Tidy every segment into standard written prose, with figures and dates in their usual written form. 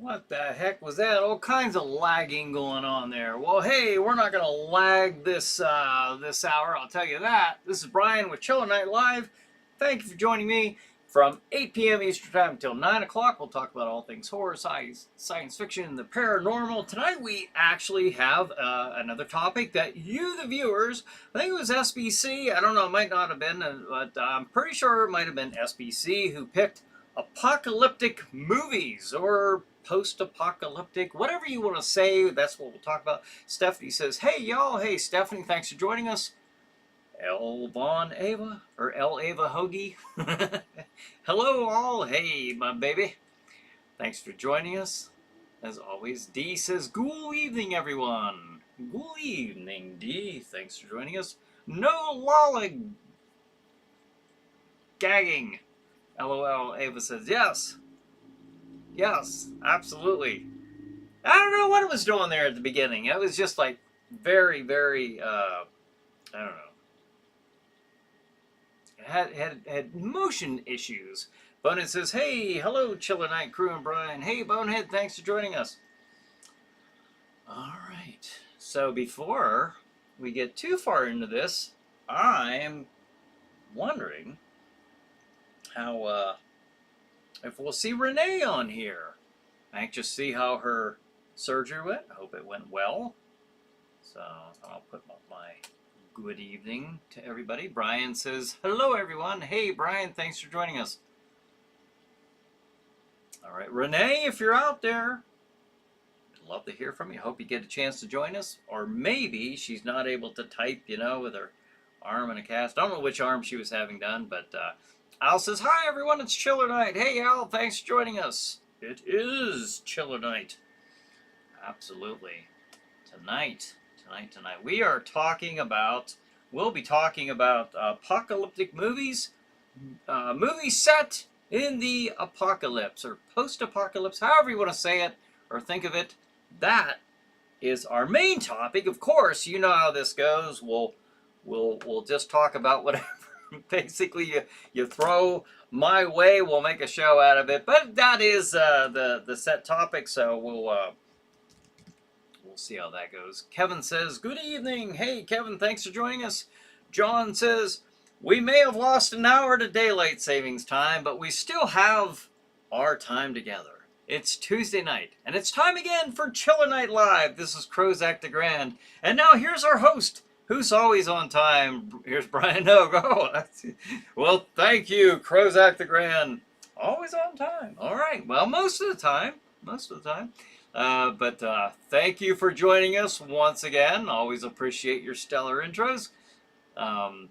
What the heck was that? All kinds of lagging going on there. Well, hey, we're not going to lag this hour, I'll tell you that. This is Brian with Chiller Night Live. Thank you for joining me from 8 p.m. Eastern Time until 9 o'clock. We'll talk about all things horror, science fiction, and the paranormal. Tonight we actually have another topic that you, the viewers, I think it was SBC, I don't know, it might not have been, but I'm pretty sure it might have been SBC who picked apocalyptic movies or post-apocalyptic, whatever you want to say. That's what we'll talk about. Stephanie says, hey y'all, hey Stephanie, thanks for joining us. L Von Ava, or L Ava Hoagie. Hello all, hey my baby. Thanks for joining us. As always, D says, good evening everyone. Good evening, D. Thanks for joining us. No lollig gagging. LOL, Ava says, yes. Yes, absolutely. I don't know what it was doing there at the beginning. It was just like very, I don't know. It had motion issues. Bonehead says, hey, hello, Chiller Night crew and Brian. Hey, Bonehead, thanks for joining us. All right. So before we get too far into this, I'm wondering how, if we'll see Renee on here. Anxious to see how her surgery went. I hope it went well. So I'll put my good evening to everybody. Brian says, hello everyone. Hey Brian, thanks for joining us. All right, Renee, if you're out there, I'd love to hear from you. Hope you get a chance to join us. Or maybe she's not able to type, you know, with her arm in a cast. I don't know which arm she was having done, but Al says, hi everyone, it's Chiller Night. Hey Al, thanks for joining us. It is Chiller Night. Absolutely. Tonight. We are talking about, we'll be talking about apocalyptic movies, movies set in the apocalypse or post-apocalypse, however you want to say it or think of it. That is our main topic. Of course, you know how this goes. We'll just talk about whatever basically you throw my way. We'll make a show out of it, but that is the set topic, so we'll see how that goes. Kevin says, good evening. Hey Kevin, thanks for joining us. John says, we may have lost an hour to daylight savings time, but we still have our time together. It's Tuesday night, and it's time again for Chiller Night Live. This is Crozak the Grand, and now here's our host, who's always on time. Here's Bryan Hogue. Oh, well, thank you, Crozak the Grand. Always on time. All right. Well, most of the time. But thank you for joining us once again. Always appreciate your stellar intros. All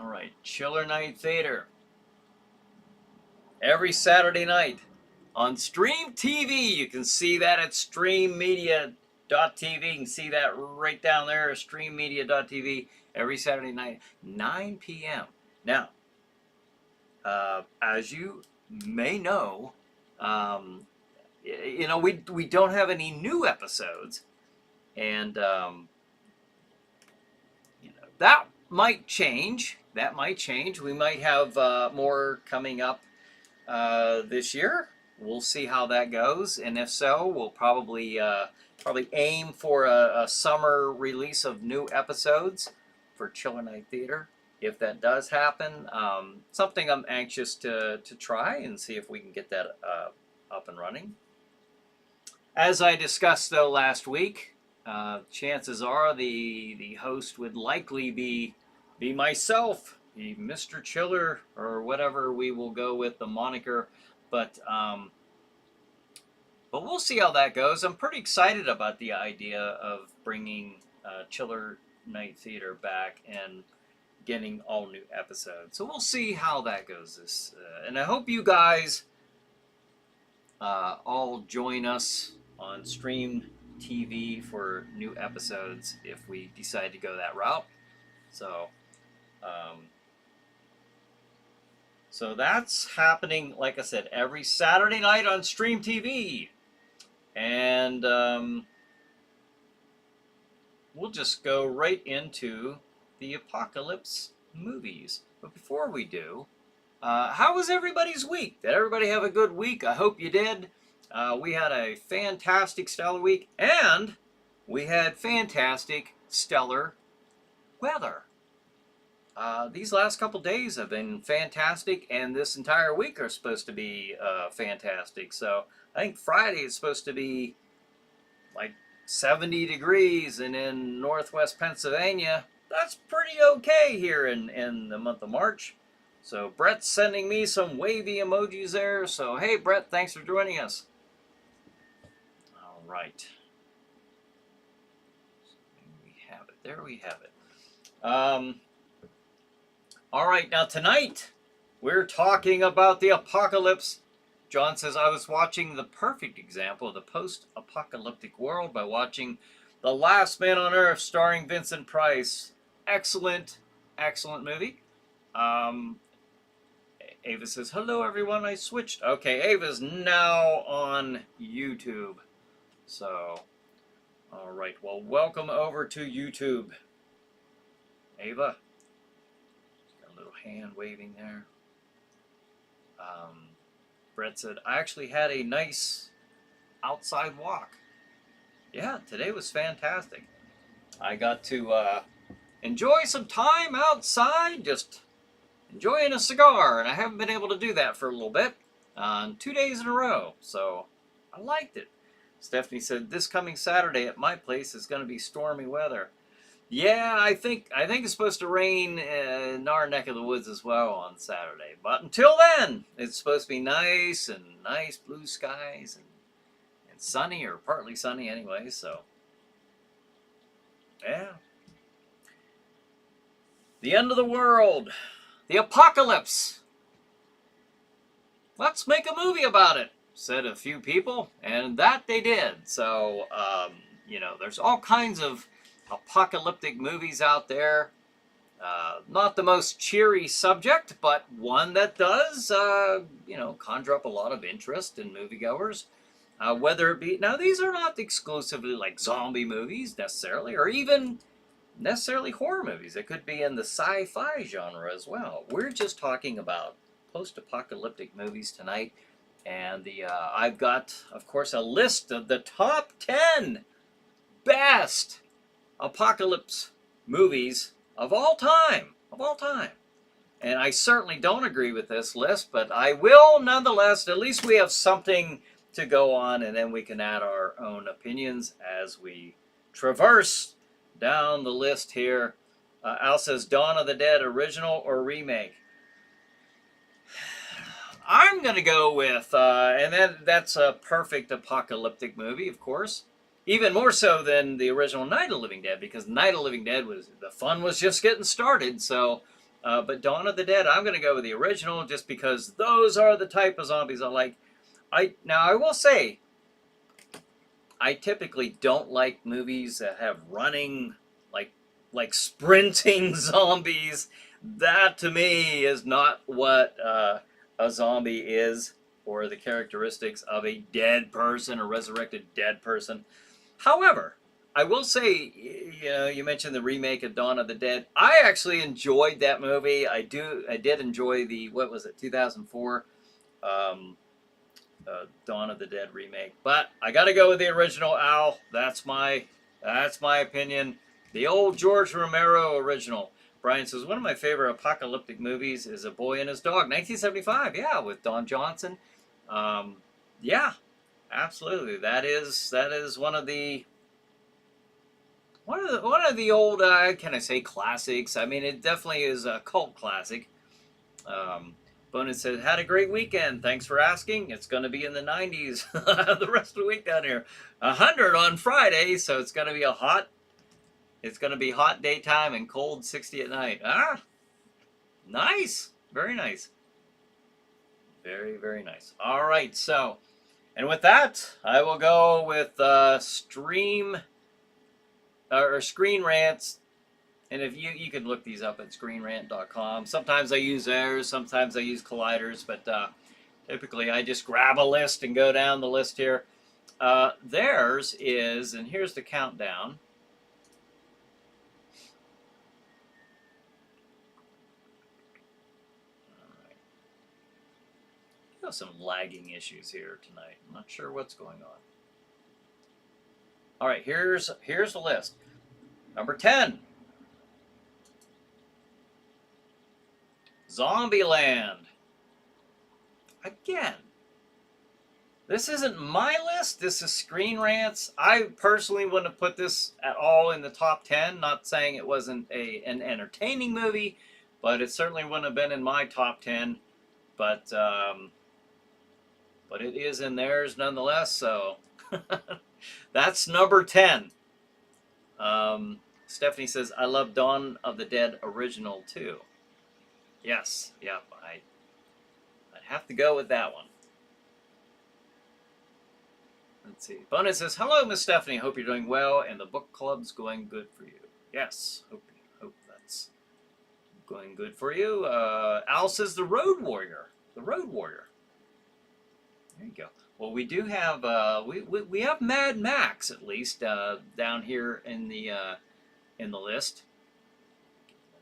right. Chiller Night Theater. Every Saturday night on Stream TV. You can see that at streammedia.tv. You can see that right down there, streammedia.tv, every Saturday night, 9 p.m. Now, as you may know, you know, we don't have any new episodes, and you know, that might change. We might have more coming up this year. We'll see how that goes, and if so, we'll probably aim for a summer release of new episodes for Chiller Night Theater. If that does happen, something I'm anxious to try and see if we can get that up and running. As I discussed though last week, chances are the host would likely be myself, the Mr. Chiller, or whatever we will go with the moniker, but we'll see how that goes. I'm pretty excited about the idea of bringing Chiller Night Theater back and getting all new episodes. So we'll see how that goes. And I hope you guys all join us on Stream TV for new episodes if we decide to go that route. So, so that's happening, like I said, every Saturday night on Stream TV. And we'll just go right into the apocalypse movies. But before we do, How was everybody's week? Did everybody have a good week? I hope you did. We had a fantastic, stellar week, and we had fantastic, stellar weather. These last couple days have been fantastic, and this entire week are supposed to be fantastic. So I think Friday is supposed to be like 70 degrees, and in northwest Pennsylvania, that's pretty okay here in the month of March. So Brett's sending me some wavy emojis there. So hey, Brett, thanks for joining us. All right. There we have it. There we have it. All right, now tonight we're talking about the apocalypse. John says, I was watching the perfect example of the post-apocalyptic world by watching The Last Man on Earth starring Vincent Price. Excellent, excellent movie. Ava says, hello everyone, I switched. Okay, Ava's now on YouTube. So, all right, well, welcome over to YouTube. Ava. Hand waving there. Brett said, I actually had a nice outside walk. Yeah, today was fantastic. I got to enjoy some time outside, just enjoying a cigar, and I haven't been able to do that for a little bit, 2 days in a row, so I liked it. Stephanie said, this coming Saturday at my place is going to be stormy weather. Yeah, I think it's supposed to rain in our neck of the woods as well on Saturday. But until then, it's supposed to be nice blue skies and sunny, or partly sunny anyway. So, yeah. The end of the world. The apocalypse. Let's make a movie about it, said a few people. And that they did. So, you know, there's all kinds of apocalyptic movies out there. Not the most cheery subject, but one that does, you know, conjure up a lot of interest in moviegoers. Whether it be, now these are not exclusively like zombie movies necessarily, or even necessarily horror movies. It could be in the sci-fi genre as well. We're just talking about post-apocalyptic movies tonight. And I've got, of course, a list of the top 10 best apocalypse movies of all time. And I certainly don't agree with this list, but I will nonetheless. At least we have something to go on, and then we can add our own opinions as we traverse down the list here. Al says, Dawn of the Dead, original or remake? I'm going to go with, and that's a perfect apocalyptic movie, of course. Even more so than the original Night of the Living Dead, because Night of the Living Dead the fun was just getting started. So, but Dawn of the Dead, I'm going to go with the original, just because those are the type of zombies I like. Now I will say, I typically don't like movies that have running, like sprinting zombies. That to me is not what a zombie is, or the characteristics of a dead person, a resurrected dead person. However, I will say, you know, you mentioned the remake of Dawn of the Dead. I actually enjoyed that movie. I did enjoy the, what was it, 2004 Dawn of the Dead remake. But I got to go with the original, Al. That's my opinion. The old George Romero original. Brian says, one of my favorite apocalyptic movies is A Boy and His Dog, 1975. Yeah, with Don Johnson. Yeah. Absolutely, that is one of the old, can I say, classics? I mean, it definitely is a cult classic. Bonin said, had a great weekend. Thanks for asking. It's going to be in the 90s the rest of the week down here. 100 on Friday, so it's going to be hot daytime and cold 60 at night. Ah, nice, very nice, very, very nice. All right, so. And with that, I will go with Screen Rants. And if you can look these up at screenrant.com. Sometimes I use theirs, sometimes I use Collider's, but typically I just grab a list and go down the list here. Theirs is, and here's the countdown. got some lagging issues here tonight. I'm not sure what's going on. All right, here's the list. Number 10, Zombieland. Again, this isn't my list. This is Screen Rant's. I personally wouldn't have put this at all in the top 10. Not saying it wasn't an entertaining movie, but it certainly wouldn't have been in my top 10. But it is in theirs nonetheless. So that's number 10. Stephanie says, I love Dawn of the Dead original too. Yes, yep, I'd have to go with that one. Let's see. Bonus says, hello, Miss Stephanie. Hope you're doing well and the book club's going good for you. Yes, hope that's going good for you. Al says, the Road Warrior. The Road Warrior. There you go. Well, we do have we have Mad Max at least down here in the list.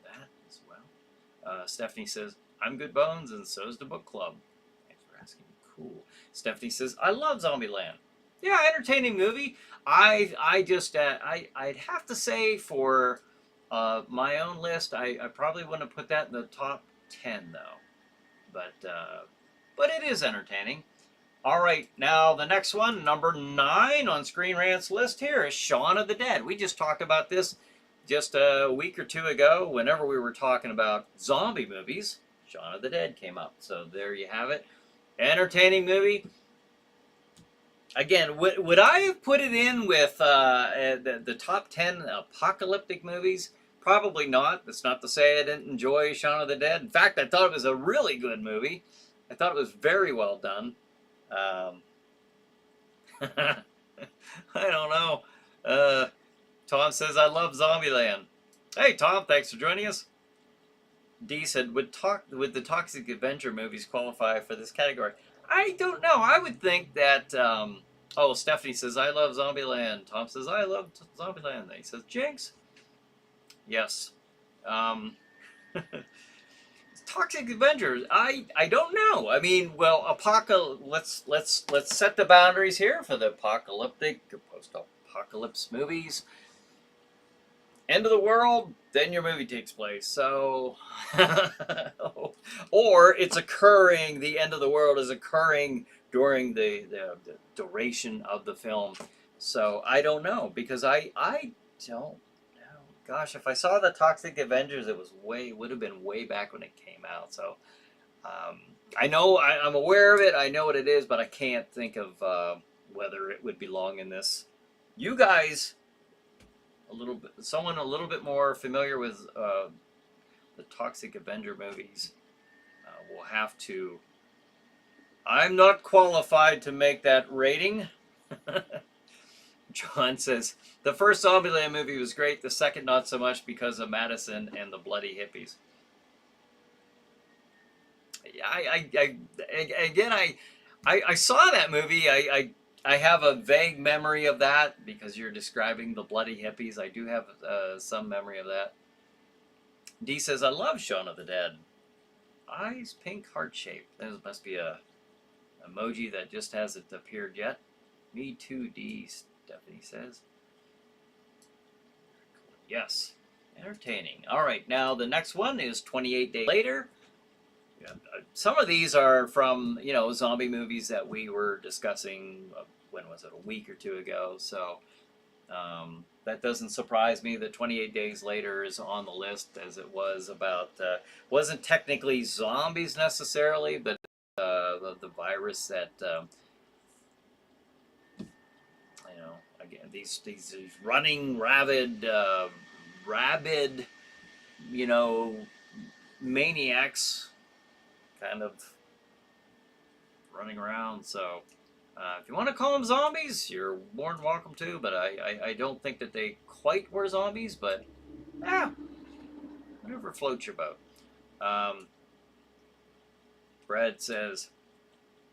That as well. Stephanie says, I'm good bones, and so's the book club. Thanks for asking. Cool. Stephanie says, I love Zombieland. Yeah, entertaining movie. I'd have to say for my own list, I probably wouldn't have put that in the top 10 though. But it is entertaining. All right, now the next one, number 9 on Screen Rant's list here is Shaun of the Dead. We just talked about this just a week or two ago. Whenever we were talking about zombie movies, Shaun of the Dead came up. So there you have it. Entertaining movie. Again, would I have put it in with the top 10 apocalyptic movies? Probably not. That's not to say I didn't enjoy Shaun of the Dead. In fact, I thought it was a really good movie. I thought it was very well done. I don't know. Tom says, I love Zombieland. Hey, Tom, thanks for joining us. D said, would the Toxic Avenger movies qualify for this category? I don't know. I would think that, oh, Stephanie says, I love Zombieland. Tom says, I love Zombieland. He says, Jinx. Yes. Toxic Avengers. I don't know. I mean, well, let's set the boundaries here for the apocalyptic or post-apocalypse movies. End of the world, then your movie takes place. So, or it's occurring. The end of the world is occurring during the duration of the film. So I don't know because I don't. Gosh, if I saw the Toxic Avengers, it would have been way back when it came out. So, I know I'm aware of it. I know what it is, but I can't think of whether it would belong in this. You guys, someone a little bit more familiar with the Toxic Avenger movies, will have to. I'm not qualified to make that rating. John says, the first Zombieland movie was great, the second not so much because of Madison and the bloody hippies. I saw that movie. I have a vague memory of that because you're describing the bloody hippies. I do have some memory of that. D says, I love Shaun of the Dead. Eyes pink heart shape. That must be a emoji that just hasn't appeared yet. Me too, D. Stephanie says. Yes. Entertaining. All right. Now, the next one is 28 Days Later. Yeah, some of these are from, zombie movies that we were discussing, when was it, a week or two ago. So, that doesn't surprise me that 28 Days Later is on the list, as it was about, wasn't technically zombies necessarily, but the virus that... Again, these running rabid, maniacs, kind of running around. So, if you want to call them zombies, you're more than welcome to. But I don't think that they quite were zombies. But whatever floats your boat. Brad says,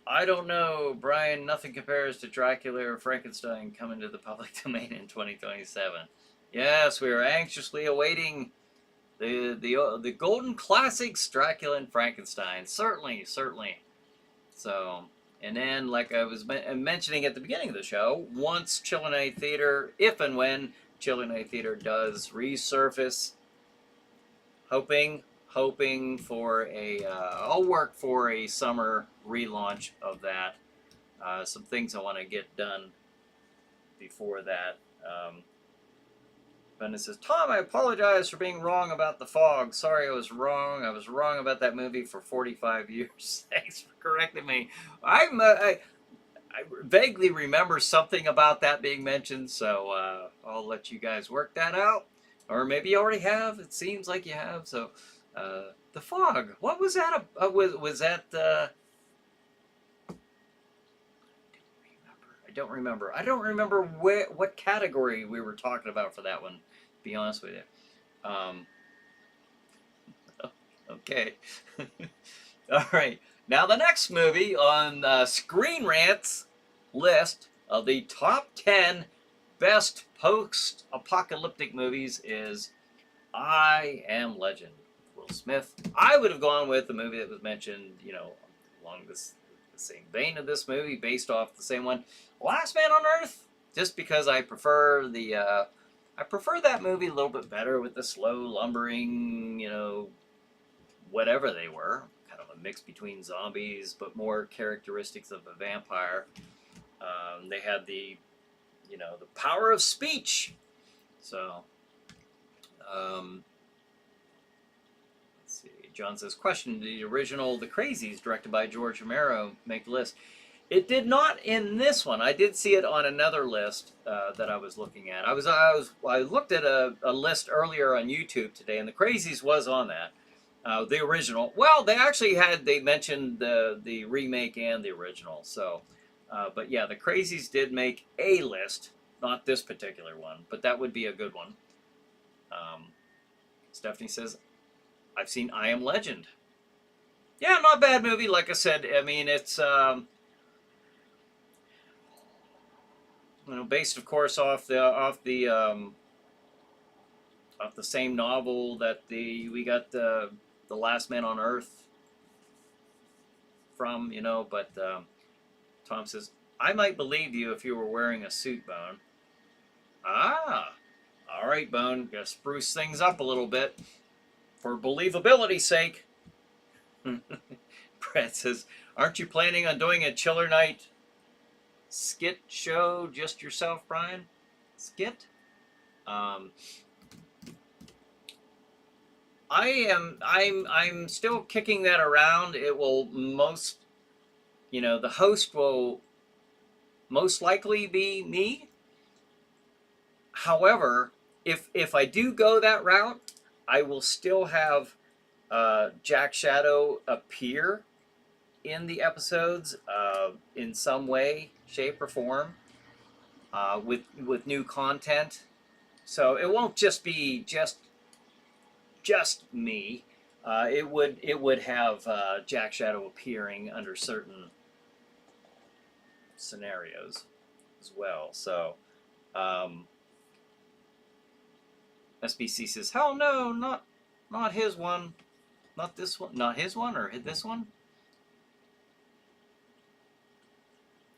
I don't know, Brian, nothing compares to Dracula or Frankenstein coming to the public domain in 2027. Yes, we are anxiously awaiting the golden classics, Dracula and Frankenstein. Certainly So, and then, like I was mentioning at the beginning of the show, once Chiller Night Theater, if and when Chiller Night Theater does resurface, hoping for a, I'll work for a summer relaunch of that. Some things I want to get done before that. Bennett says, Tom, I apologize for being wrong about The Fog. Sorry, I was wrong. I was wrong about that movie for 45 years. Thanks for correcting me. I vaguely remember something about that being mentioned, so I'll let you guys work that out. Or maybe you already have. It seems like you have. So, The Fog. What was that? Was that... I don't remember. I don't remember what category we were talking about for that one, to be honest with you. Okay. All right. Now the next movie on Screen Rant's list of the top 10 best post-apocalyptic movies is I Am Legend. Will Smith. I would have gone with the movie that was mentioned, you know, along the same vein of this movie, based off the same one, Last Man on Earth, just because I prefer that movie a little bit better with the slow lumbering, you know, whatever they were, kind of a mix between zombies, but more characteristics of a vampire. They had the, you know, the power of speech. So, let's see. John says, question, the original The Crazies, directed by George Romero, make the list? It did not in this one. I did see it on another list that I was looking at. I looked at a list earlier on YouTube today, and The Crazies was on that. The original. Well, they mentioned the remake and the original. So, but yeah, The Crazies did make a list, not this particular one, but that would be a good one. Stephanie says, I've seen I Am Legend. Yeah, not a bad movie. Like I said, I mean, it's you know, based, of course, off the same novel that we got the Last Man on Earth from, you know. But Tom says, I might believe you if you were wearing a suit, Bone. Ah, all right, Bone. Gotta spruce things up a little bit for believability's sake. Brett says, aren't you planning on doing a Chiller Night skit show just yourself, Brian? Skit? I'm still kicking that around. It will the host will most likely be me. However, if I do go that route, I will still have Jack Shadow appear in the episodes in some way, shape, or form with new content. So it won't just be just me. It would have Jack Shadow appearing under certain scenarios as well. So SBC says, hell no, not his one. Not this one. Not his one or this one?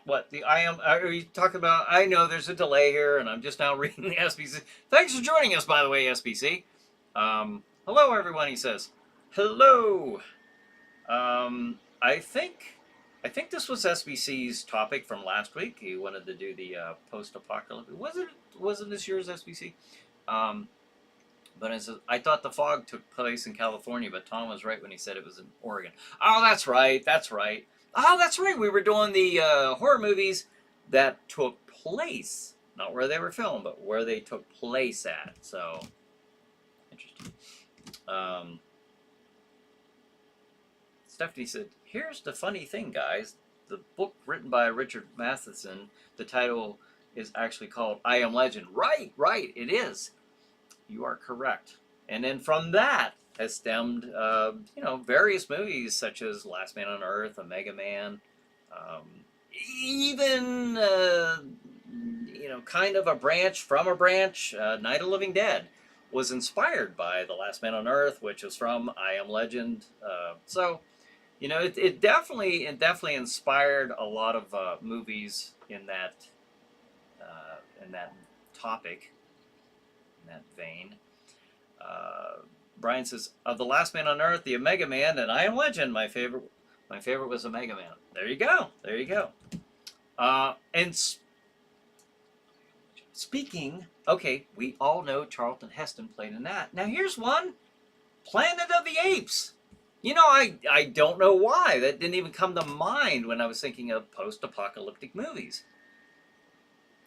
What? Are you talking about? I know there's a delay here, and I'm just now reading the SBC. Thanks for joining us, by the way, SBC. Hello, everyone, he says. Hello. I think this was SBC's topic from last week. He wanted to do the post-apocalyptic. Wasn't this yours, SBC? But it says, I thought The Fog took place in California, but Tom was right when he said it was in Oregon. Oh, that's right. Oh, that's right. We were doing the horror movies that took place. Not where they were filmed, but where they took place at. So, interesting. Stephanie said, here's the funny thing, guys. The book written by Richard Matheson, the title is actually called I Am Legend. Right, it is. You are correct. And then from that has stemmed, various movies such as Last Man on Earth, Omega Man, even, kind of a branch from a branch, Night of the Living Dead was inspired by The Last Man on Earth, which was from I Am Legend. So, You know, it definitely inspired a lot of movies in that topic, in that vein. Brian says, of the Last Man on Earth, the Omega Man, and I Am Legend, my favorite was Omega Man. There you go. There you go. And speaking, okay, we all know Charlton Heston played in that. Now here's one, Planet of the Apes. You know, I don't know why. That didn't even come to mind when I was thinking of post-apocalyptic movies.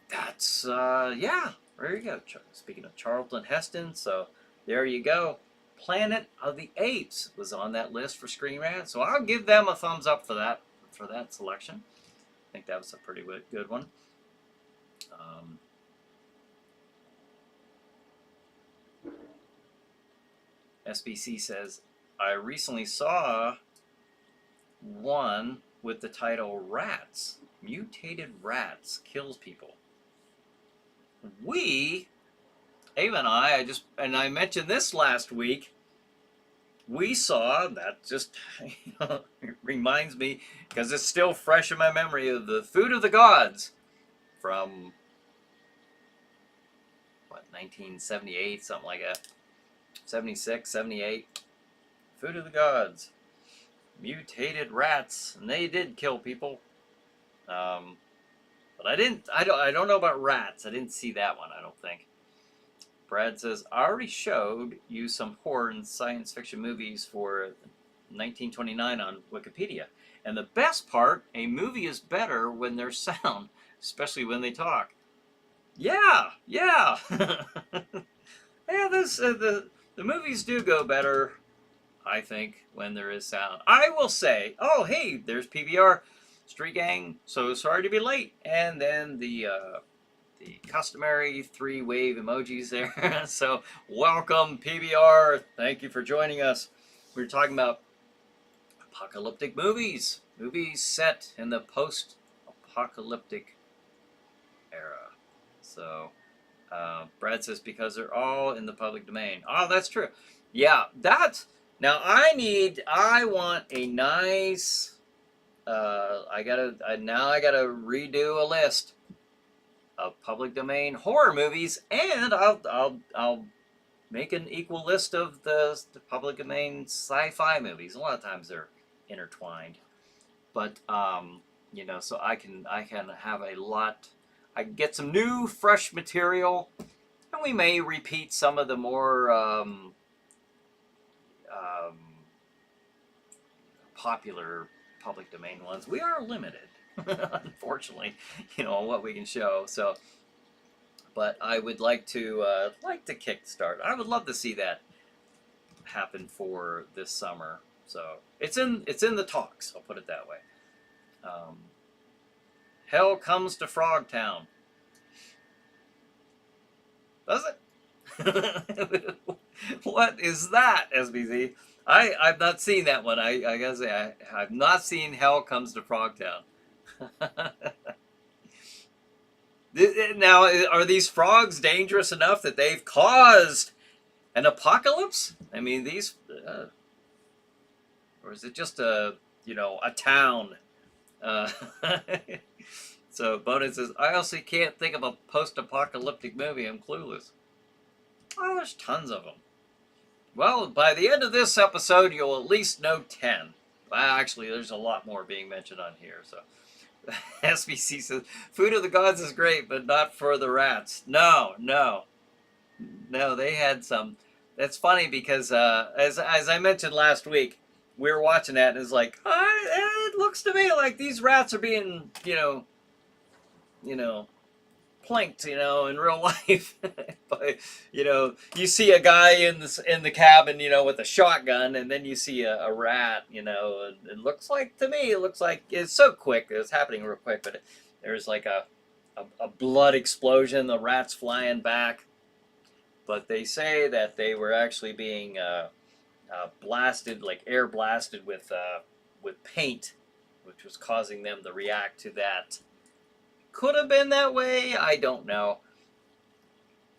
That's, yeah, there you go. Speaking of Charlton Heston, so there you go. Planet of the Apes was on that list for Screen Rant, so I'll give them a thumbs up for that selection. I think that was a pretty good one. SBC says, I recently saw one with the title Rats. Mutated Rats Kills People. Ava and I mentioned this last week, we saw, that just reminds me, because it's still fresh in my memory, of the Food of the Gods from, what, 1978, something like that. 76, 78. Food of the Gods. Mutated rats, and they did kill people. But I don't know about rats. I didn't see that one, I don't think. Brad says, I already showed you some horror and science fiction movies for 1929 on Wikipedia. And the best part, a movie is better when there's sound, especially when they talk. Yeah. Yeah, the movies do go better, I think, when there is sound. I will say, oh, hey, there's PBR, Street Gang, so sorry to be late. And then the customary 3-wave emojis there. So welcome, PBR. Thank you for joining us. We're talking about apocalyptic movies set in the post-apocalyptic era. So Brad says, because they're all in the public domain. Oh, that's true. Yeah, now I want a nice, I gotta redo a list of public domain horror movies, and I'll make an equal list of the public domain sci-fi movies. A lot of times they're intertwined, but you know, so I can have a lot. I can get some new, fresh material, and we may repeat some of the more popular public domain ones. We are limited. Unfortunately, you know, on what we can show. So, but I would like to kickstart. I would love to see that happen for this summer. So it's in the talks. I'll put it that way. Hell Comes to Frogtown. Does it? What is that, SBZ? I've not seen that one. I gotta say I've not seen Hell Comes to Frogtown. Now, are these frogs dangerous enough that they've caused an apocalypse? I mean, these, or is it just a town? So Bonin says, I also can't think of a post-apocalyptic movie. I'm clueless. Oh, there's tons of them. Well, by the end of this episode, you'll at least know 10. Well, actually, there's a lot more being mentioned on here, so. SBC says, Food of the Gods is great, but not for the rats. No, they had some. That's funny because, as I mentioned last week, we were watching that, and it's like, it looks to me like these rats are being, planked, in real life. But, you see a guy in the cabin, with a shotgun, and then you see a rat, and it looks like it's so quick. It's happening real quick, but there's like a blood explosion, the rat's flying back. But they say that they were actually being blasted, like air blasted with paint, which was causing them to react to that. Could have been that way. I don't know.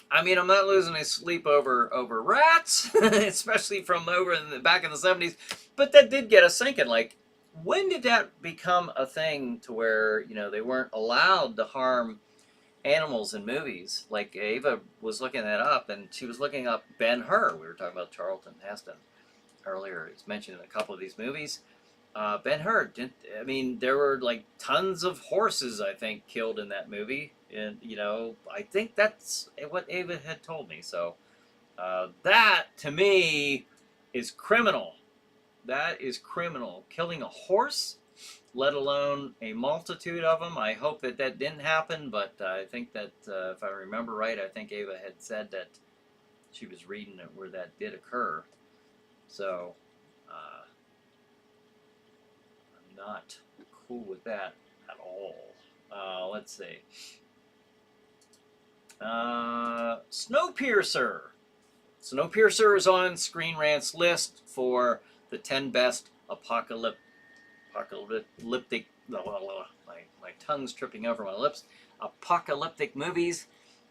I mean, I'm not losing my sleep over rats, especially from back in the 70s. But that did get us thinking. Like, when did that become a thing to where, you know, they weren't allowed to harm animals in movies? Like Ava was looking that up, and she was looking up Ben-Hur. We were talking about Charlton Heston earlier. It's mentioned in a couple of these movies. Ben-Hur didn't. I mean, there were like tons of horses, I think, killed in that movie, and you know, I think that's what Ava had told me. So that to me is criminal. That is criminal. Killing a horse, let alone a multitude of them. I hope that that didn't happen, but I think that if I remember right, I think Ava had said that she was reading it where that did occur. So I'm not cool with that at all. Let's see. Snowpiercer. Snowpiercer is on Screen Rant's list for the 10 best apocalyptic. My tongue's tripping over my lips. Apocalyptic movies.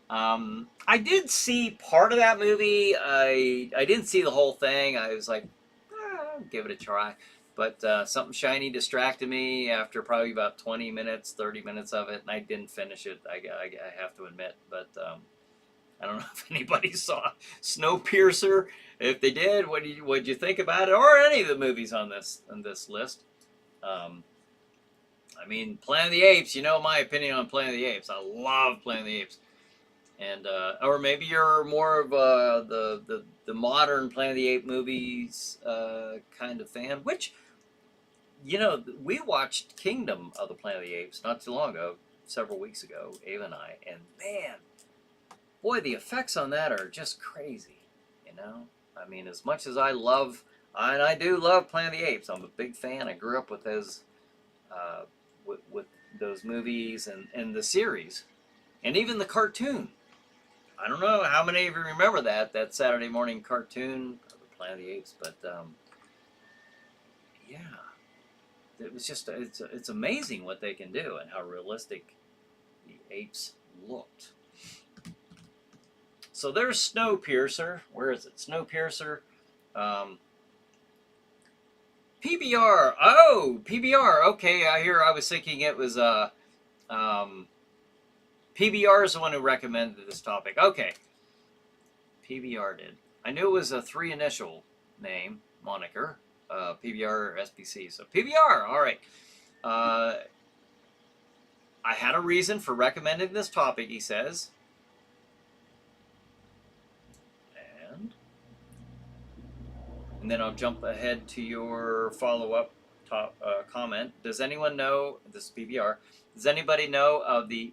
I did see part of that movie. I didn't see the whole thing. I was like, I'll give it a try. But something shiny distracted me after probably about 20 minutes, 30 minutes of it, and I didn't finish it. I have to admit. But I don't know if anybody saw Snowpiercer. If they did, what'd you think about it, or any of the movies on this list? I mean, Planet of the Apes. You know my opinion on Planet of the Apes. I love Planet of the Apes, and or maybe you're more of the modern Planet of the Apes movies kind of fan. Which, you know, we watched Kingdom of the Planet of the Apes not too long ago, several weeks ago, Ava and I, and man. Boy, the effects on that are just crazy, you know? I mean, as much as I love, and I do love Planet of the Apes, I'm a big fan. I grew up with those, with those movies and the series, and even the cartoon. I don't know how many of you remember that Saturday morning cartoon, the Planet of the Apes, but yeah, it was just, it's amazing what they can do and how realistic the apes looked. So there's Snowpiercer. Where is it? Snowpiercer. PBR. Oh, PBR. Okay, I was thinking it was PBR is the one who recommended this topic. Okay. PBR did. I knew it was a 3-initial name, moniker. PBR or SBC. So PBR. All right. I had a reason for recommending this topic, he says. And then I'll jump ahead to your follow-up comment. Does anyone know, this is PBR, does anybody know of the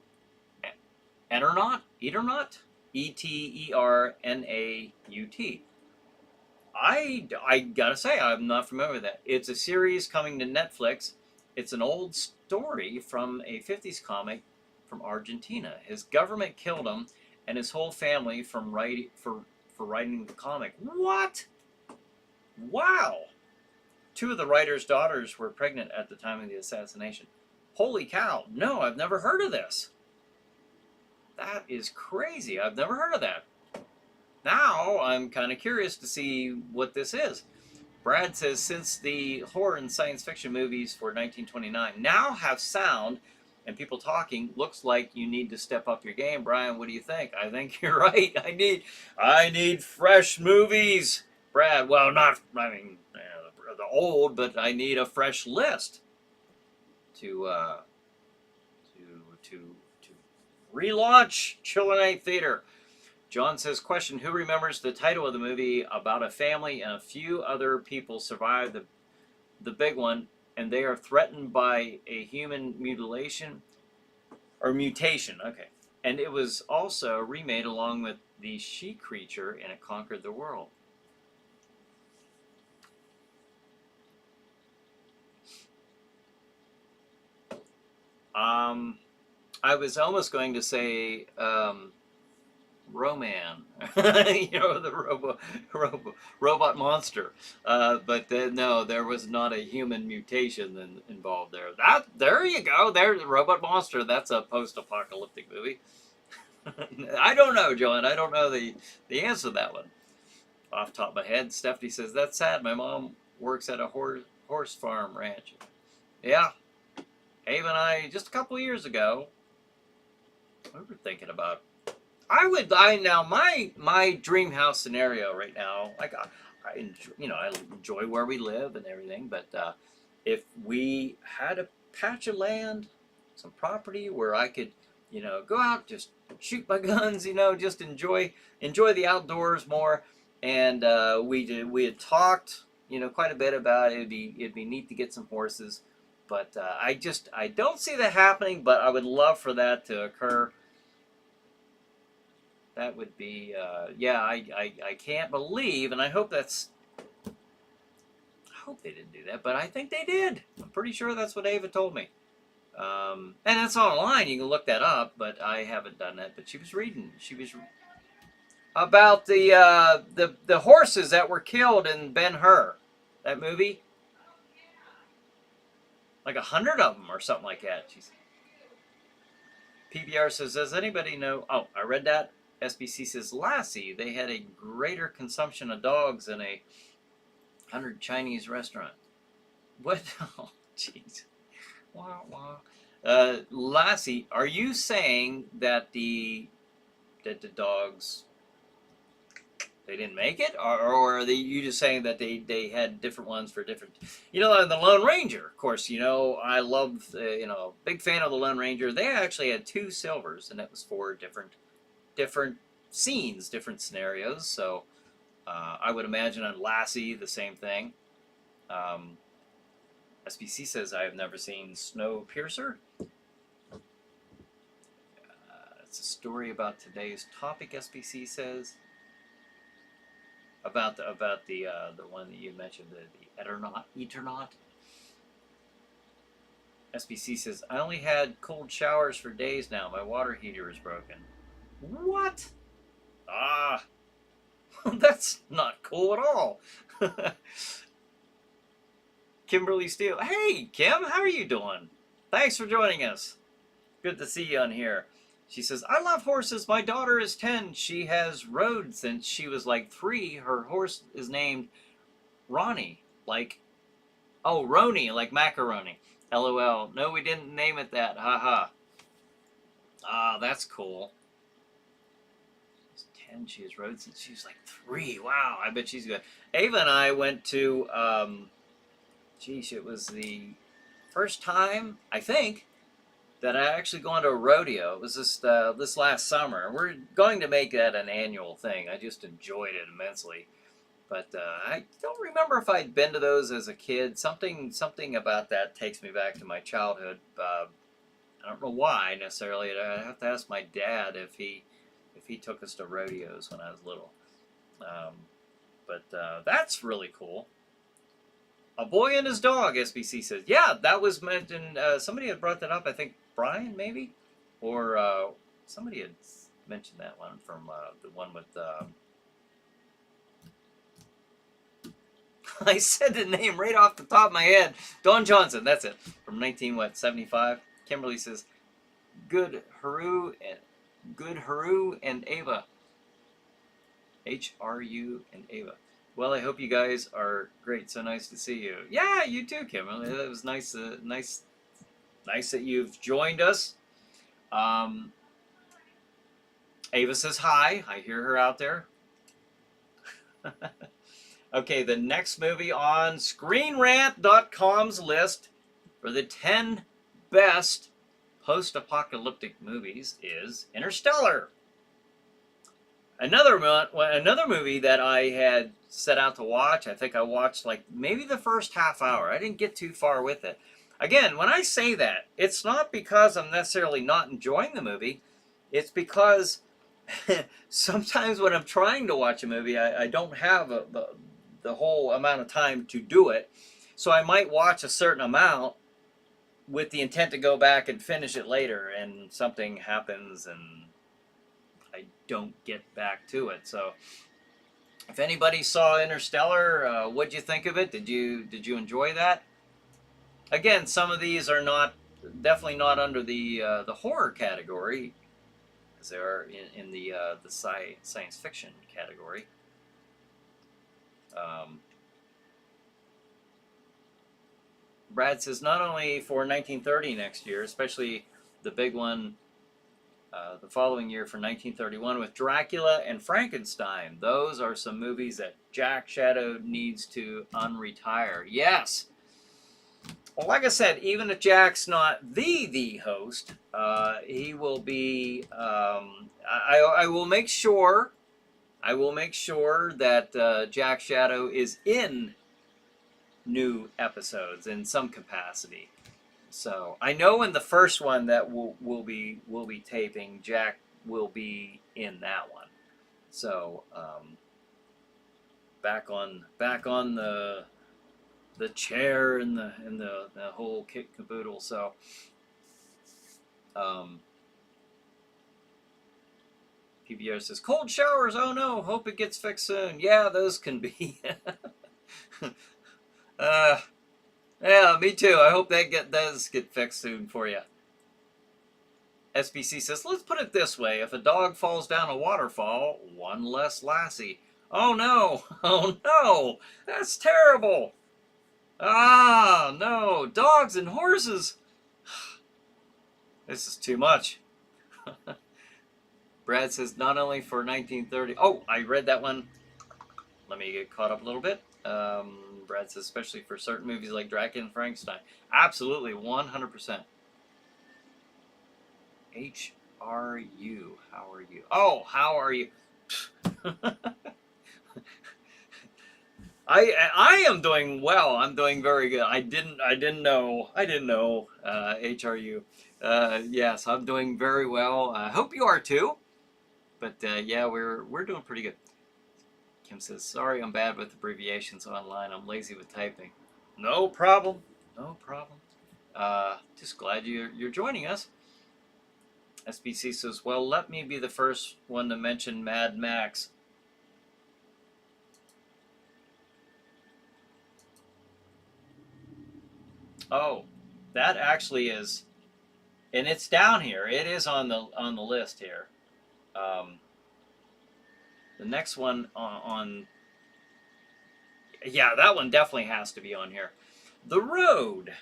Eternaut? Eternaut? E-T-E-R-N-A-U-T. I gotta say, I'm not familiar with that. It's a series coming to Netflix. It's an old story from a 50s comic from Argentina. His government killed him and his whole family for writing the comic. What? Wow! 2 of the writer's daughters were pregnant at the time of the assassination. Holy cow! No, I've never heard of this. That is crazy. I've never heard of that. Now, I'm kind of curious to see what this is. Brad says, since the horror and science fiction movies for 1929 now have sound and people talking, looks like you need to step up your game. Brian, what do you think? I think you're right. I need fresh movies. Brad, well, not, I mean, the old, but I need a fresh list to relaunch Chiller Night Theater. John says, question, who remembers the title of the movie about a family and a few other people survive the big one, and they are threatened by a human mutilation, or mutation, okay. And it was also remade along with the she creature, and it conquered the world. I was almost going to say Roman, you know, the robot monster, but no, there was not a human mutation involved there. There you go, there's the robot monster. That's a post-apocalyptic movie. I don't know, John. I don't know the answer to that one. Off the top of my head, Stephanie says, that's sad. My mom works at a horse farm ranch. Yeah, Ava and I, just a couple of years ago, we were thinking about. Now my dream house scenario right now. Like I enjoy, I enjoy where we live and everything, but if we had a patch of land, some property where I could, go out, just shoot my guns, just enjoy the outdoors more. And we had talked, quite a bit about it. It'd be neat to get some horses, but I don't see that happening. But I would love for that to occur. That would be, yeah, I can't believe, and I hope they didn't do that, but I think they did. I'm pretty sure that's what Ava told me. And that's online, you can look that up, but I haven't done that. But she was about the horses that were killed in Ben-Hur, that movie. Like 100 of them or something like that. PBR says, does anybody know? Oh, I read that. SBC says, Lassie, they had a greater consumption of dogs than a 100 Chinese restaurant. What? Oh, jeez. Wah, wah. Lassie, are you saying that the dogs, they didn't make it? Or are you just saying that they had different ones for different... the Lone Ranger, of course, I love, big fan of the Lone Ranger. They actually had 2 silvers, and that was for different scenes, different scenarios. So I would imagine on Lassie the same thing. SBC says, I have never seen Snowpiercer. It's a story about today's topic, SBC says. About the one that you mentioned, the Eternaut. SBC says, I only had cold showers for days now. My water heater is broken. What? Ah, that's not cool at all. Kimberly Steele. Hey, Kim, how are you doing? Thanks for joining us. Good to see you on here. She says, I love horses. My daughter is 10. She has rode since she was like 3. Her horse is named Ronnie. Roni, like macaroni. LOL. No, we didn't name it that. Haha. Ah, that's cool. She's 10. She has rode since she was like 3. Wow, I bet she's good. Ava and I went to, it was the first time, I think, that I actually gone to a rodeo. It was this last summer. We're going to make that an annual thing. I just enjoyed it immensely. But I don't remember if I'd been to those as a kid. Something about that takes me back to my childhood. I don't know why necessarily. I have to ask my dad if he took us to rodeos when I was little. But that's really cool. A boy and his dog, SBC says. Yeah, that was mentioned. Somebody had brought that up. I think Brian, maybe? Or somebody had mentioned that one from the one with... I said the name right off the top of my head. Don Johnson, that's it. From 1975. Kimberly says, Good Haru and Ava. HRU and Ava. Well, I hope you guys are great. So nice to see you. Yeah, you too, Kimberly. It was nice that you've joined us. Ava says hi. I hear her out there. Okay, the next movie on ScreenRant.com's list for the 10 best post-apocalyptic movies is Interstellar. Another movie that I had set out to watch. I think I watched like maybe the first half hour. I didn't get too far with it. Again, when I say that, it's not because I'm necessarily not enjoying the movie. It's because sometimes when I'm trying to watch a movie, I don't have the whole amount of time to do it. So I might watch a certain amount with the intent to go back and finish it later, and something happens and I don't get back to it. So if anybody saw Interstellar, what'd you think of it? Did you enjoy that? Again, some of these are definitely not under the horror category, as they are in the science fiction category. Brad says not only for 1930 next year, especially the big one the following year for 1931 with Dracula and Frankenstein. Those are some movies that Jack Shadow needs to unretire. Yes. Well, like I said, even if Jack's not the host, he will be. I will make sure. I will make sure that Jack Shadow is in new episodes in some capacity. So I know in the first one that we'll be taping, Jack will be in that one. So back on the chair and the whole kit caboodle. So PBR says cold showers. Oh no! Hope it gets fixed soon. Yeah, those can be. Yeah, me too. I hope that does get fixed soon for you. SBC says, let's put it this way. If a dog falls down a waterfall, one less lassie. Oh no! Oh no! That's terrible! Ah, no! Dogs and horses! This is too much. Brad says, not only for 1930... Oh, I read that one. Let me get caught up a little bit. Brad says, especially for certain movies like Dracula and Frankenstein. Absolutely, 100%. HRU, how are you? Oh, how are you? I am doing well. I'm doing very good. I didn't know. HRU. Yes, I'm doing very well. I hope you are too. But yeah, we're doing pretty good. Kim says, sorry I'm bad with abbreviations online. I'm lazy with typing. No problem. No problem. Just glad you're joining us. SBC says, well, let me be the first one to mention Mad Max. Oh, that actually is, and it's down here. It is on the list here. The next one on yeah, that one definitely has to be on here. The Road.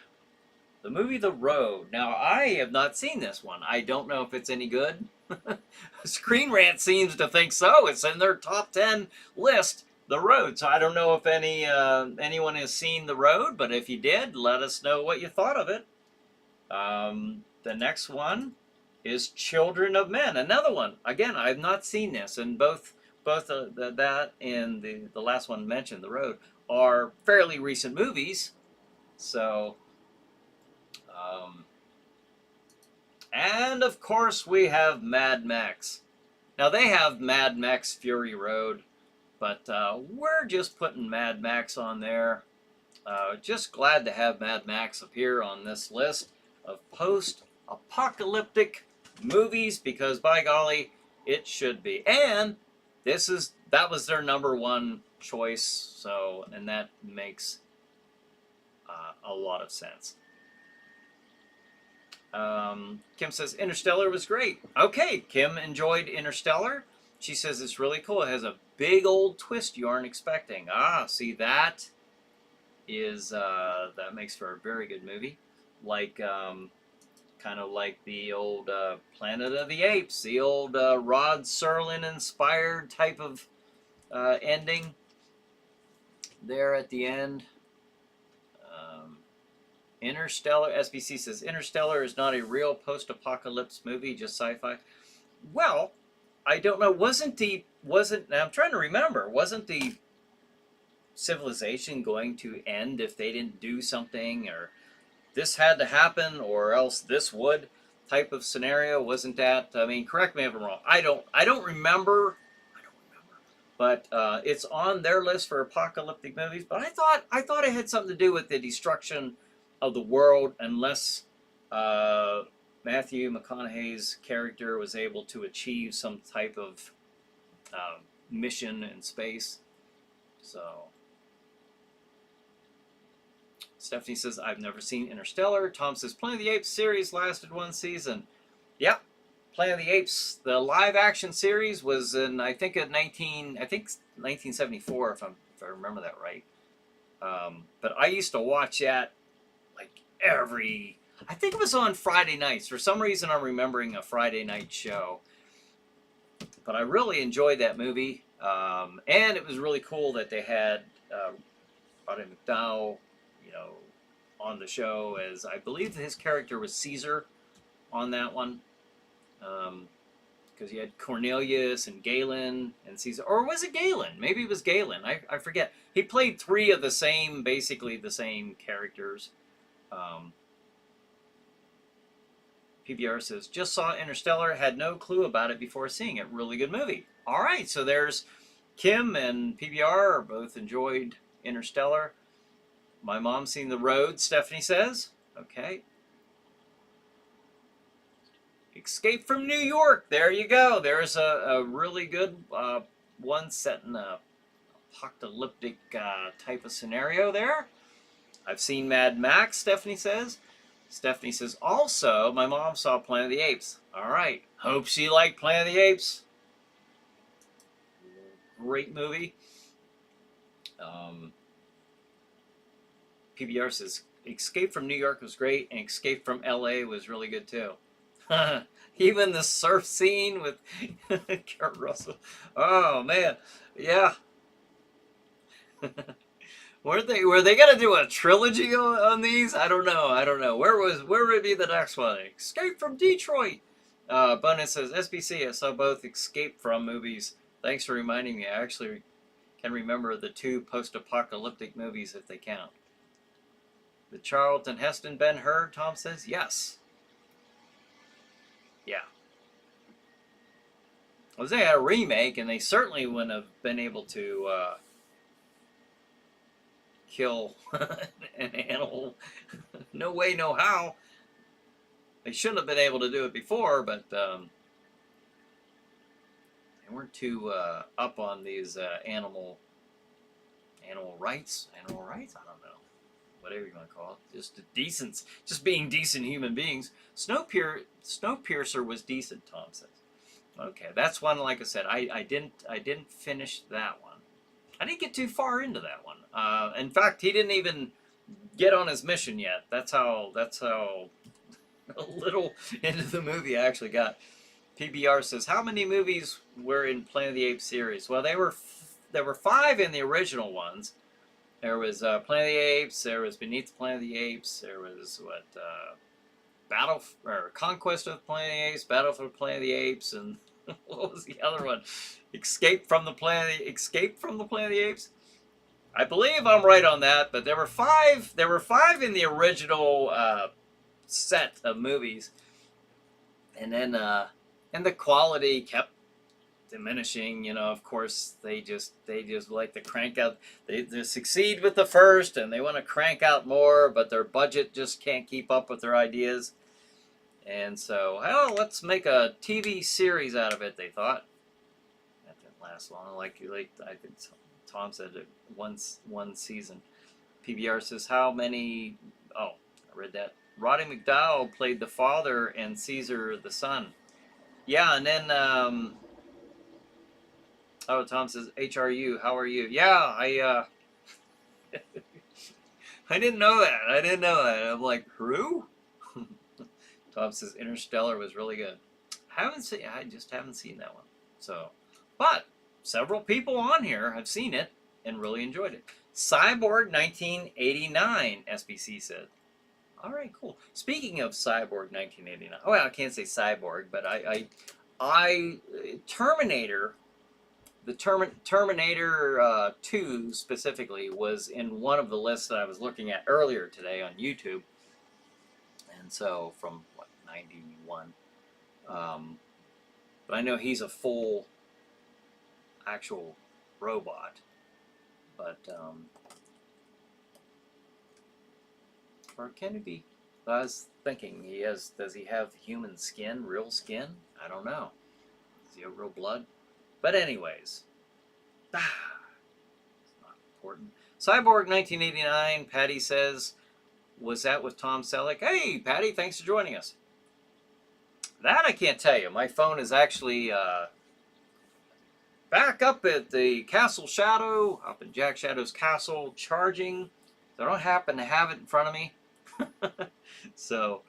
The movie The Road. Now, I have not seen this one. I don't know if it's any good. Screen Rant seems to think so. It's in their top 10 list, The Road. So I don't know if anyone has seen The Road, but if you did, let us know what you thought of it. The next one is Children of Men. Another one. Again, I've not seen this, and both that and the last one mentioned, The Road, are fairly recent movies. So, and of course we have Mad Max. Now they have Mad Max Fury Road, but we're just putting Mad Max on there. Just glad to have Mad Max appear on this list of post-apocalyptic movies, because by golly, it should be. And that was their number one choice, so, and that makes a lot of sense. Kim says Interstellar was great. Okay, Kim enjoyed Interstellar. She says it's really cool. It has a big old twist you aren't expecting. Ah, see, that makes for a very good movie. Like kind of like the old Planet of the Apes, the old Rod Serling inspired type of ending there at the end. Interstellar, SBC says, Interstellar is not a real post-apocalypse movie, just sci-fi. Well, I don't know. Now I'm trying to remember, wasn't the civilization going to end if they didn't do something, or this had to happen or else this would type of scenario? Wasn't that, I mean, correct me if I'm wrong. I don't remember. But it's on their list for apocalyptic movies. But I thought it had something to do with the destruction of the world, unless Matthew McConaughey's character was able to achieve some type of mission in space. So Stephanie says, I've never seen Interstellar. Tom says, Planet of the Apes series lasted one season. Yep. Planet of the Apes, the live action series was in, I think 1974, if I remember that right. But I used to watch that like I think it was on Friday nights. For some reason, I'm remembering a Friday night show. But I really enjoyed that movie. And it was really cool that they had Roddy McDowell, you know, on the show as I believe his character was Caesar on that one. Because you had Cornelius and Galen and Caesar. Or was it Galen? Maybe it was Galen. I forget. He played three of the same, basically the same characters. PBR says, just saw Interstellar, had no clue about it before seeing it. Really good movie. All right, so there's Kim and PBR both enjoyed Interstellar. My mom's seen The Road, Stephanie says. Okay. Escape from New York. There you go. There's a really good one set in a apocalyptic type of scenario there. I've seen Mad Max, Stephanie says. Stephanie says, also, my mom saw Planet of the Apes. All right. Hope she liked Planet of the Apes. Great movie. PBR says, Escape from New York was great, and Escape from LA was really good too. Even the surf scene with Kurt Russell. Oh, man. Yeah. Were they gonna do a trilogy on these? I don't know. Where would be the next one? Escape from Detroit. Bonus says SBC. I saw both Escape from movies. Thanks for reminding me. I actually can remember the two post-apocalyptic movies if they count. The Charlton Heston Ben-Hur. Tom says yes. Yeah. Well, they had a remake, and they certainly wouldn't have been able to. Kill an animal. No way, no how. They shouldn't have been able to do it before, but they weren't too up on these animal rights. Animal rights? I don't know. Whatever you want to call it. Just being decent human beings. Snowpiercer was decent, Tom says. Okay, that's one. Like I said, I didn't finish that one. I didn't get too far into that one. In fact, he didn't even get on his mission yet. That's how a little into the movie I actually got. PBR says, how many movies were in Planet of the Apes series? Well, there were 5 in the original ones. There was Planet of the Apes. There was Beneath the Planet of the Apes. There was Conquest of the Planet of the Apes, Battle for the Planet of the Apes, and what was the other one? Escape from the Planet of the Apes. I believe I'm right on that, but there were 5. There were 5 in the original set of movies, and then and the quality kept diminishing. You know, of course, they just like to crank out. They succeed with the first, and they want to crank out more, but their budget just can't keep up with their ideas. And so, well, let's make a TV series out of it, they thought. That didn't last long. Like I think Tom said, one season. PBR says, how many... Oh, I read that. Roddy McDowell played the father and Caesar the son. Yeah, and then... oh, Tom says, HRU, how are you? Yeah, I didn't know that. I'm like, who? Tom says Interstellar was really good. I just haven't seen that one. So, but several people on here have seen it and really enjoyed it. Cyborg 1989, SBC said. All right, cool. Speaking of Cyborg 1989, oh, well, I can't say Cyborg, but Terminator, the Terminator 2 specifically was in one of the lists that I was looking at earlier today on YouTube. And so from 91. But I know he's a full actual robot. But or can it be? I was thinking does he have human skin, real skin? I don't know. Does he have real blood? But anyways. It's not important. Cyborg 1989, Patty says, was that with Tom Selleck? Hey, Patty, thanks for joining us. That I can't tell you. My phone is actually back up at the Castle Shadow, up in Jack Shadow's castle, charging. So I don't happen to have it in front of me. So,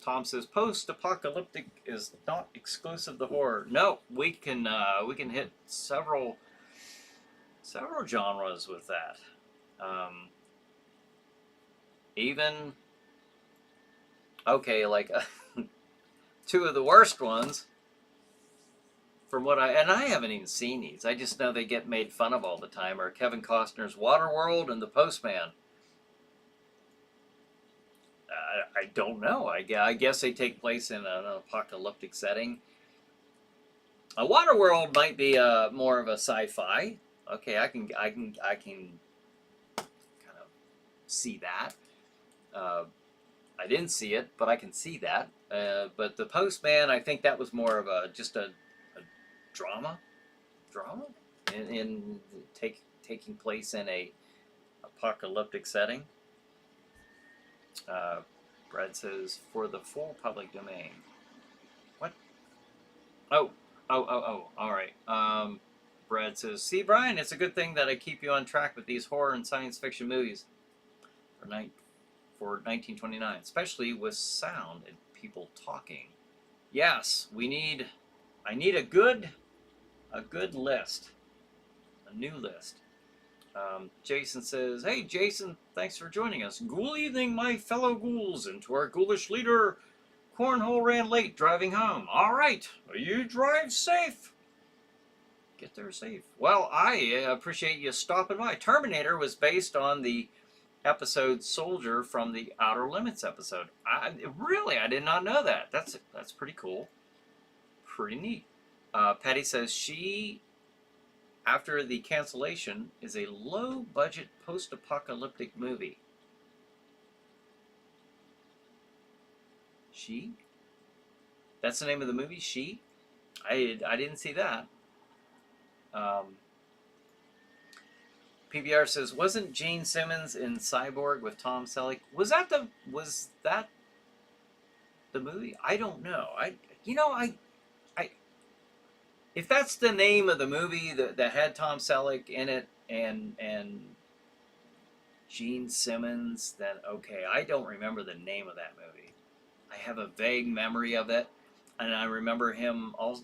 Tom says post-apocalyptic is not exclusive to horror. No, we can hit several genres with that. Even okay, like two of the worst ones. From what I haven't even seen these. I just know they get made fun of all the time. Are Kevin Costner's Waterworld and The Postman. I don't know. I guess they take place in an apocalyptic setting. A Waterworld might be more of a sci-fi. Okay, I can kind of see that. I didn't see it, but I can see that. But The Postman, I think that was more of just a drama in taking place in a apocalyptic setting. Brad says for the full public domain. What? Oh, all right. Brad says, see, Brian, it's a good thing that I keep you on track with these horror and science fiction movies for 1929, especially with sound and people talking. Yes, I need a good list, a new list. Jason says, hey, Jason, thanks for joining us. Ghoul evening, my fellow ghouls, and to our ghoulish leader, Cornhole ran late driving home. All right, you drive safe. Get there safe. Well, I appreciate you stopping by. Terminator was based on the episode Soldier from the Outer Limits episode. I did not know that. That's pretty cool. Pretty neat. Patty says she, after the cancellation, is a low-budget post-apocalyptic movie. She? That's the name of the movie? She? I didn't see that. PBR says, wasn't Gene Simmons in Cyborg with Tom Selleck? Was that the movie? I don't know. If that's the name of the movie that had Tom Selleck in it and Gene Simmons, then okay. I don't remember the name of that movie. I have a vague memory of it, and I remember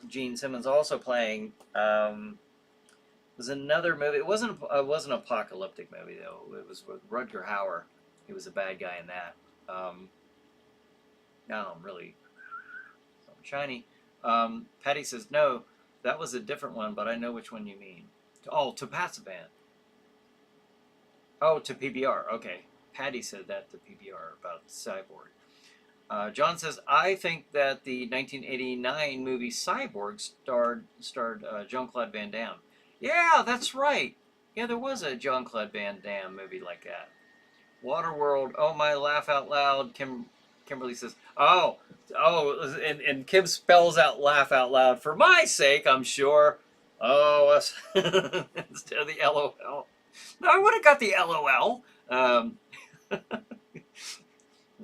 Gene Simmons also playing. It was another movie. It wasn't an apocalyptic movie though. It was with Rutger Hauer. He was a bad guy in that. Now I'm really shiny. Patty says no. That was a different one, but I know which one you mean. Oh, to Pasaban. Oh, to PBR. Okay. Patty said that to PBR about Cyborg. John says, I think that the 1989 movie Cyborg starred Jean-Claude Van Damme. Yeah, that's right. Yeah, there was a Jean-Claude Van Damme movie like that. Waterworld. Oh, my laugh out loud. Kimberly says, oh, and Kim spells out laugh out loud for my sake, I'm sure. Oh, instead of the LOL. No, I would have got the LOL.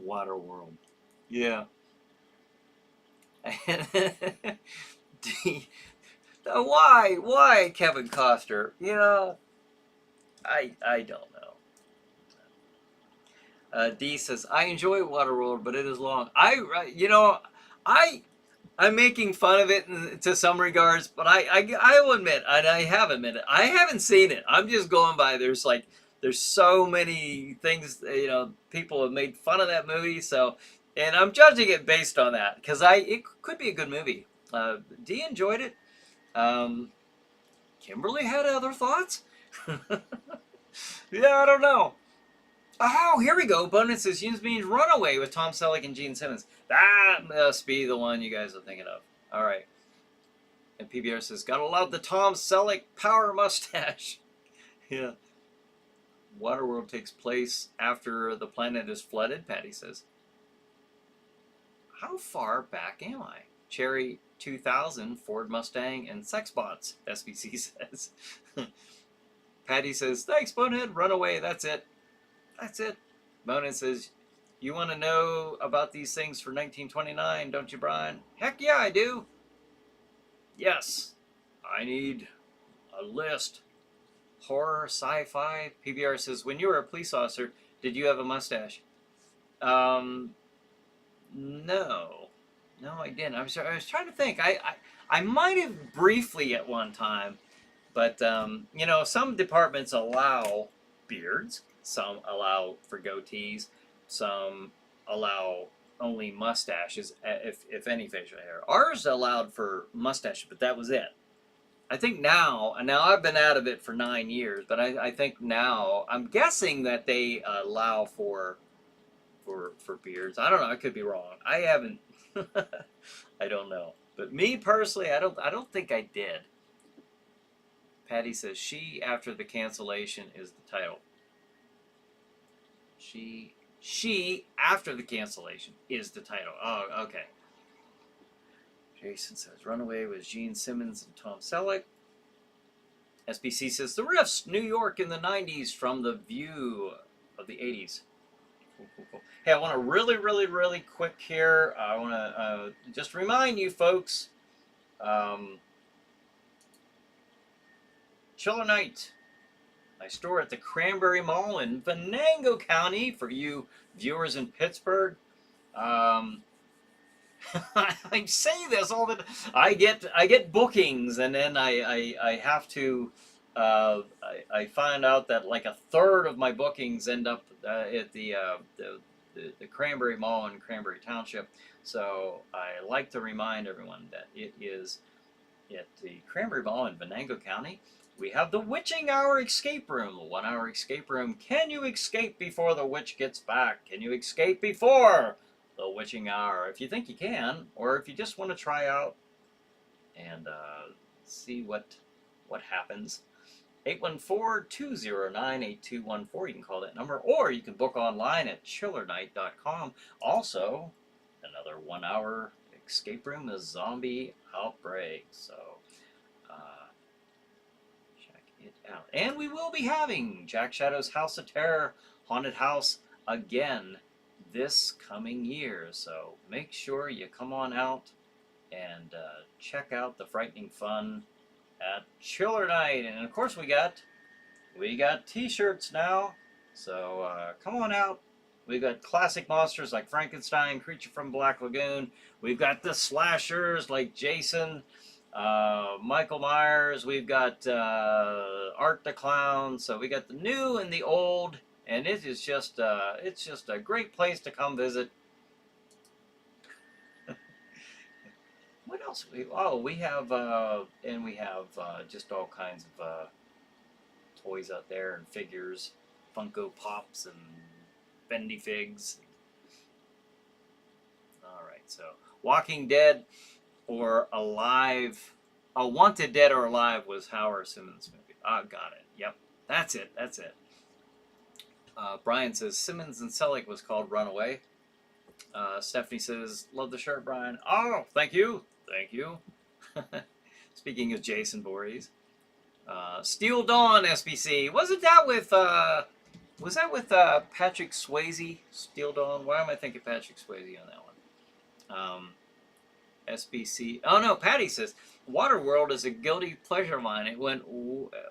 Waterworld. Yeah. Why Kevin Costner? You know, I don't know. D says, I enjoy Waterworld, but it is long. I'm making fun of it to some regards, but I will admit, and I have admitted, I haven't seen it. I'm just going by, there's so many things, people have made fun of that movie, so, and I'm judging it based on that, because it could be a good movie. D enjoyed it. Kimberly had other thoughts? Yeah, I don't know. Oh, here we go. Bonus says, Yins means Runaway with Tom Selleck and Gene Simmons. That must be the one you guys are thinking of. All right. And PBR says, gotta love the Tom Selleck power mustache. Yeah. Waterworld takes place after the planet is flooded, Patty says. How far back am I? Cherry 2000, Ford Mustang, and sex bots, SBC says. Patty says, thanks, Bonehead. Runaway, that's it. That's it. Bonehead says, you want to know about these things for 1929, don't you, Brian? Heck yeah, I do. Yes. I need a list. horror, sci-fi. PBR says, when you were a police officer, did you have a mustache? No. No, I didn't. I was trying to think. I might have briefly at one time, but you know, some departments allow beards, some allow for goatees, some allow only mustaches, if any facial hair. Ours allowed for mustaches, but that was it. I think now, and now I've been out of it for 9 years, but I think now, I'm guessing that they allow for beards. I don't know. I could be wrong. I haven't. I don't know. But me personally, I don't think I did. Patty says she after the cancellation is the title. She after the cancellation is the title. Oh, okay. Jason says Runaway was Gene Simmons and Tom Selleck. SBC says The Riffs, New York in the 90s from the view of the 80s. Cool. Hey, I want to really quick here. I want to just remind you folks, Chiller Night, my store at the Cranberry Mall in Venango County for you viewers in Pittsburgh. I say this all the time. I get bookings, and then I have to. I find out that like a third of my bookings end up at the Cranberry Mall in Cranberry Township. So I like to remind everyone that it is at the Cranberry Mall in Venango County. We have the Witching Hour Escape Room, the 1 hour escape room. Can you escape before the witch gets back? Can you escape before the witching hour? If you think you can, or if you just want to try out and see what happens. 814-209-8214. You can call that number, or you can book online at chillernight.com. Also, another 1 hour escape room is Zombie Outbreak. So check it out. And we will be having Jack Shadow's House of Terror Haunted House again this coming year. So make sure you come on out and check out the frightening fun at Chiller Night. And of course we got t-shirts now, so come on out. We've got classic monsters like Frankenstein, Creature from Black Lagoon. We've got the slashers like Jason, Michael Myers. We've got Art the Clown. So we got the new and the old, and it is just it's just a great place to come visit. What else? We have just all kinds of toys out there and figures, Funko Pops and Bendy Figs. All right, so Walking Dead or Alive, Wanted Dead or Alive was Howard Simmons' movie. Ah, got it. Yep, that's it. Brian says Simmons and Selleck was called Runaway. Stephanie says, love the shirt, Brian. Oh, thank you. Speaking of Jason Voorhees. Steel Dawn, SBC. Was that with Patrick Swayze? Steel Dawn? Why am I thinking Patrick Swayze on that one? SBC. Oh, no, Patty says, Waterworld is a guilty pleasure of mine. It went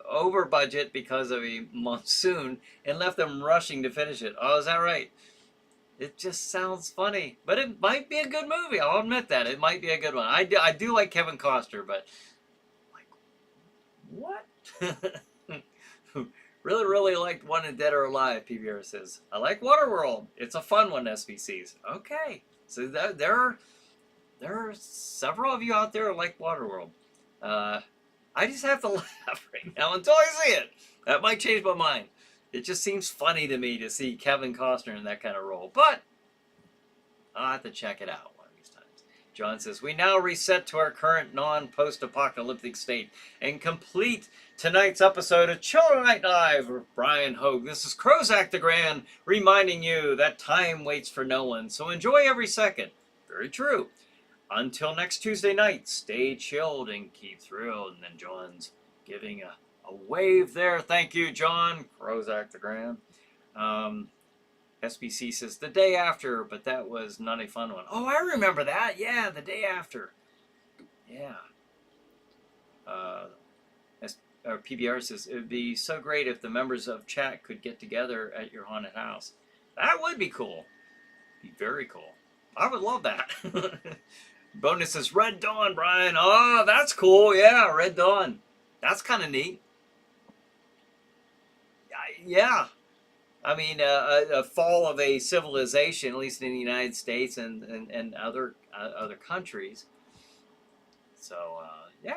over budget because of a monsoon and left them rushing to finish it. Oh, is that right? It just sounds funny, but it might be a good movie. I'll admit that. It might be a good one. I do like Kevin Costner, but like, what? really liked Wanted Dead or Alive, PBR says. I like Waterworld. It's a fun one, SBCs. Okay. So there are several of you out there who like Waterworld. I just have to laugh right now until I see it. That might change my mind. It just seems funny to me to see Kevin Costner in that kind of role. But I'll have to check it out one of these times. John says, we now reset to our current non-post-apocalyptic state and complete tonight's episode of Chiller Night Live with Bryan Hogue. This is Crozak the Grand reminding you that time waits for no one. So enjoy every second. Very true. Until next Tuesday night, stay chilled and keep thrilled. And then John's giving a wave there. Thank you, John. Crozak the Grand. SBC says, the day after, but that was not a fun one. Oh, I remember that. Yeah, the day after. Yeah. or PBR says, it would be so great if the members of chat could get together at your haunted house. That would be cool. Be very cool. I would love that. Bonus says, Red Dawn, Brian. Oh, that's cool. Yeah, Red Dawn. That's kind of neat. Yeah. I mean, a fall of a civilization, at least in the United States and other countries. So, yeah,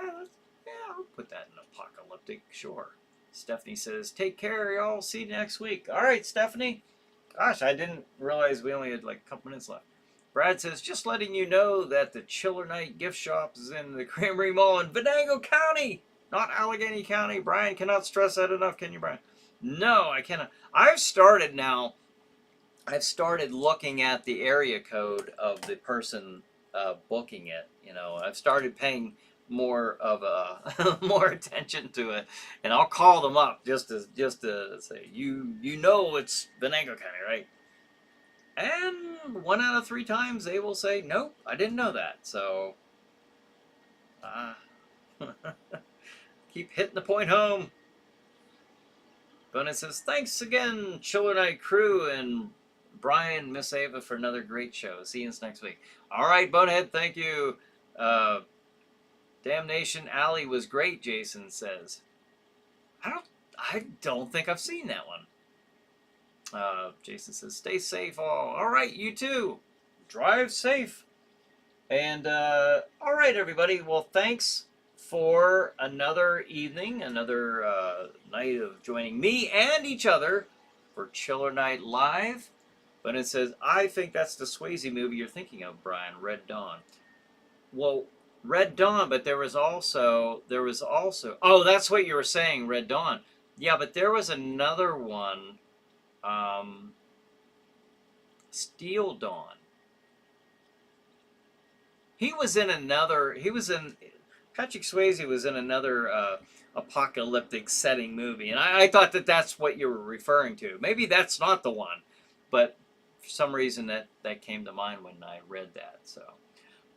I'll put that in Apocalyptic, sure. Stephanie says, take care, y'all. See you next week. All right, Stephanie. Gosh, I didn't realize we only had like a couple minutes left. Brad says, just letting you know that the Chiller Night gift shop is in the Cranberry Mall in Venango County, not Allegheny County. Brian cannot stress that enough, can you, Brian? No, I cannot. I've started looking at the area code of the person booking it. You know, I've started paying more of a more attention to it, and I'll call them up just to say, you know it's Venango County, right? And 1 out of 3 times they will say, nope, I didn't know that. So keep hitting the point home. Bonus says, thanks again, Chiller Night crew, and Brian, Miss Ava, for another great show. See you next week. All right, Bonehead, thank you. Damnation Alley was great, Jason says. I don't think I've seen that one. Jason says, stay safe all. All right, you too. Drive safe. And all right, everybody. Well, thanks for another evening, another night of joining me and each other for Chiller Night Live. But it says, I think that's the Swayze movie you're thinking of, Brian, Red Dawn. Well, Red Dawn, but there was also, oh, that's what you were saying, Red Dawn. Yeah, but there was another one, Steel Dawn. Patrick Swayze was in another apocalyptic setting movie, and I thought that's what you were referring to. Maybe that's not the one, but for some reason that came to mind when I read that. So,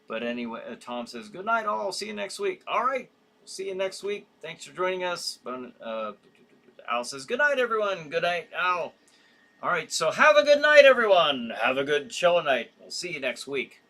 but anyway, Tom says, good night all, see you next week. All right, we'll see you next week. Thanks for joining us. Al says, good night, everyone. Good night, Al. All right, so have a good night, everyone. Have a good chill night. We'll see you next week.